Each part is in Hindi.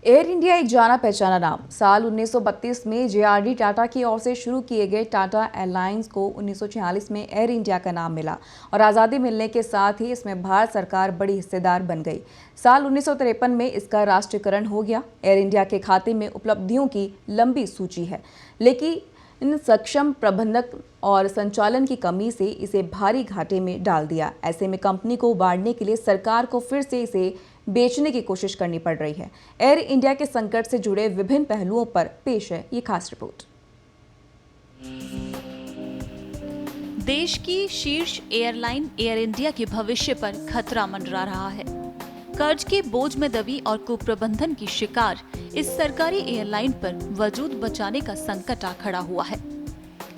एयर इंडिया एक जाना पहचाना नाम। साल 1932 में जे.आर.डी. टाटा की ओर से शुरू किए गए टाटा एयरलाइंस को 1946 में एयर इंडिया का नाम मिला और आज़ादी मिलने के साथ ही इसमें भारत सरकार बड़ी हिस्सेदार बन गई। साल 1953 में इसका राष्ट्रीयकरण हो गया। एयर इंडिया के खाते में उपलब्धियों की लंबी सूची है, लेकिन इन सक्षम प्रबंधक और संचालन की कमी से इसे भारी घाटे में डाल दिया। ऐसे में कंपनी को उबारने के लिए सरकार को फिर से इसे बेचने की कोशिश करनी पड़ रही है। एयर इंडिया के संकट से जुड़े विभिन्न पहलुओं पर पेश है ये खास रिपोर्ट। देश की शीर्ष एयरलाइन एयर इंडिया के भविष्य पर खतरा मंडरा रहा है। कर्ज के बोझ में दबी और कुप्रबंधन की शिकार इस सरकारी एयरलाइन पर वजूद बचाने का संकट आ खड़ा हुआ है।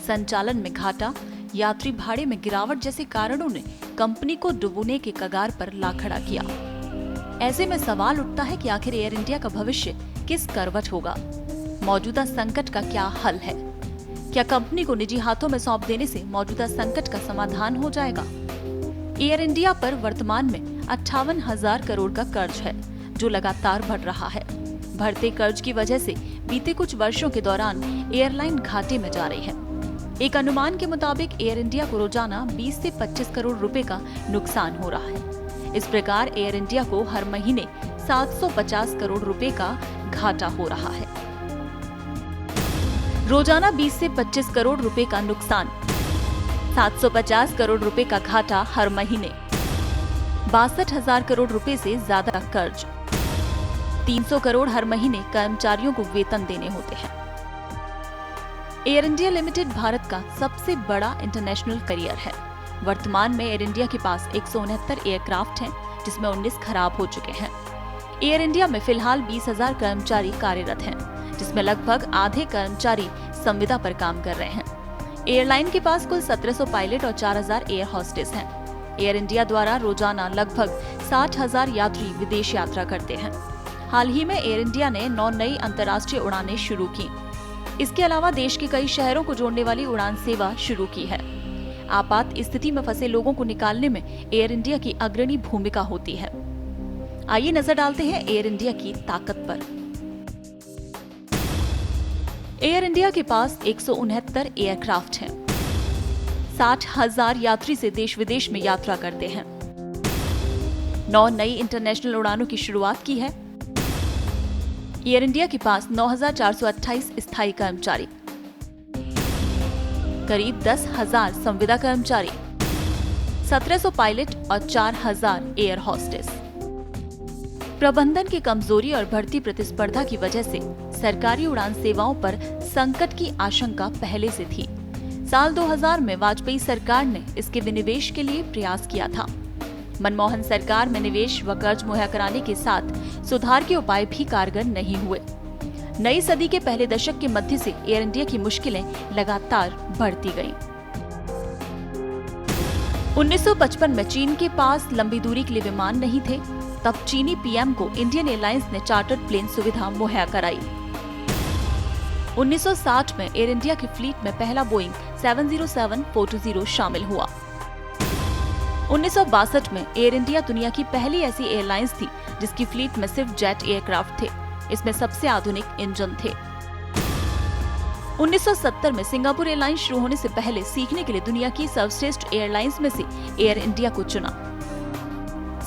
संचालन में घाटा, यात्री भाड़े में गिरावट जैसे कारणों ने कंपनी को डुबोने के कगार पर ला खड़ा किया। ऐसे में सवाल उठता है कि आखिर एयर इंडिया का भविष्य किस करवट होगा? मौजूदा संकट का क्या हल है? क्या कंपनी को निजी हाथों में सौंप देने से मौजूदा संकट का समाधान हो जाएगा? एयर इंडिया पर वर्तमान में 58,000 करोड़ का कर्ज है, जो लगातार बढ़ रहा है। बढ़ते कर्ज की वजह से बीते कुछ वर्षों के दौरान एयरलाइन घाटे में जा रही है। एक अनुमान के मुताबिक एयर इंडिया को रोजाना 20 से 25 करोड़ रुपए का नुकसान हो रहा है। इस प्रकार एयर इंडिया को हर महीने 750 करोड़ रुपए का घाटा हो रहा है। रोजाना 20 से 25 करोड़ रुपए का नुकसान, 750 करोड़ रुपए का घाटा हर महीने, 62,000 करोड़ रुपए से ज्यादा कर्ज, 300 करोड़ हर महीने कर्मचारियो69 को वेतन देने होते हैं। एयर इंडिया लिमिटेड भारत का सबसे बड़ा इंटरनेशनल कैरियर है। वर्तमान में एयर इंडिया के पास 169 एयरक्राफ्ट हैं, जिसमें 19 खराब हो चुके हैं। एयर इंडिया में फिलहाल 20,000 कर्मचारी कार्यरत हैं, जिसमें लगभग आधे कर्मचारी संविदा पर काम कर रहे हैं। एयरलाइन के पास कुल 1700 पायलट और 4,000 एयर होस्टेस हैं। एयर इंडिया द्वारा रोजाना लगभग 60,000 यात्री विदेश यात्रा करते हैं। हाल ही में एयर इंडिया ने 9 नई अंतर्राष्ट्रीय उड़ानें शुरू की। इसके अलावा देश के कई शहरों को जोड़ने वाली उड़ान सेवा शुरू की है। आपात स्थिति में फंसे लोगों को निकालने में एयर इंडिया की अग्रणी भूमिका होती है। आइए नजर डालते हैं एयर इंडिया की ताकत पर। एयर इंडिया के पास 169 एयरक्राफ्ट हैं। 60,000 यात्री से देश विदेश में यात्रा करते हैं। 9 नई इंटरनेशनल उड़ानों की शुरुआत की है। एयर इंडिया के पास 9,428 स्थायी कर्मचारी, करीब 10,000 संविदा कर्मचारी, 1700 पायलट और 4,000 एयर होस्टेस। प्रबंधन की कमजोरी और बढ़ती प्रतिस्पर्धा की वजह से सरकारी उड़ान सेवाओं पर संकट की आशंका पहले से थी। साल 2000 में वाजपेयी सरकार ने इसके विनिवेश के लिए प्रयास किया था। मनमोहन सरकार में निवेश व कर्ज मुहैया कराने के साथ सुधार के उपाय भी कारगर नहीं हुए। नई सदी के पहले दशक के मध्य से एयर इंडिया की मुश्किलें लगातार बढ़ती गईं। 1955 में चीन के पास लंबी दूरी के लिए विमान नहीं थे। तब चीनी पीएम को इंडियन एयरलाइंस ने चार्टर्ड प्लेन सुविधा मुहैया कराई। 1960 में एयर इंडिया की फ्लीट में पहला बोइंग 707-420 शामिल हुआ। 1962 में एयर इंडिया दुनिया की पहली ऐसी एयरलाइंस थी जिसकी फ्लीट में सिर्फ जेट एयरक्राफ्ट थे। इसमें सबसे आधुनिक इंजन थे। 1970 में सिंगापुर एयरलाइंस शुरू होने से पहले सीखने के लिए दुनिया की सर्वश्रेष्ठ एयरलाइंस में से एयर इंडिया को चुना।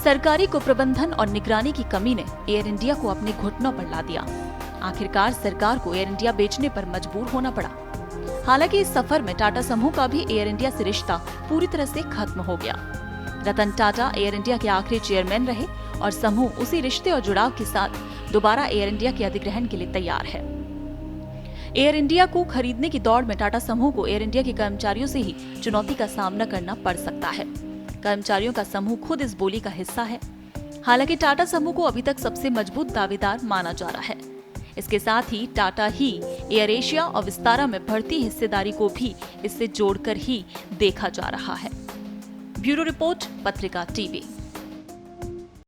सरकारी कुप्रबंधन और निगरानी की कमी ने एयर इंडिया को अपने घुटनों पर ला दिया। आखिरकार सरकार को एयर इंडिया बेचने पर मजबूर होना पड़ा। हालांकि इस सफर में टाटा समूह का भी एयर इंडिया से रिश्ता पूरी तरह से खत्म हो गया। रतन टाटा एयर इंडिया के आखिरी चेयरमैन रहे और समूह उसी रिश्ते और जुड़ाव के साथ दोबारा एयर इंडिया के अधिग्रहण के लिए तैयार है। एयर इंडिया को खरीदने की दौड़ में टाटा समूह को एयर इंडिया के कर्मचारियों से ही चुनौती का सामना करना पड़ सकता है। कर्मचारियों का समूह खुद इस बोली का हिस्सा है। हालांकि टाटा समूह को अभी तक सबसे मजबूत दावेदार माना जा रहा है। इसके साथ ही टाटा ही एयर एशिया और विस्तारा में बढ़ती हिस्सेदारी को भी इससे जोड़कर ही देखा जा रहा है। ब्यूरो रिपोर्ट, पत्रिका टीवी।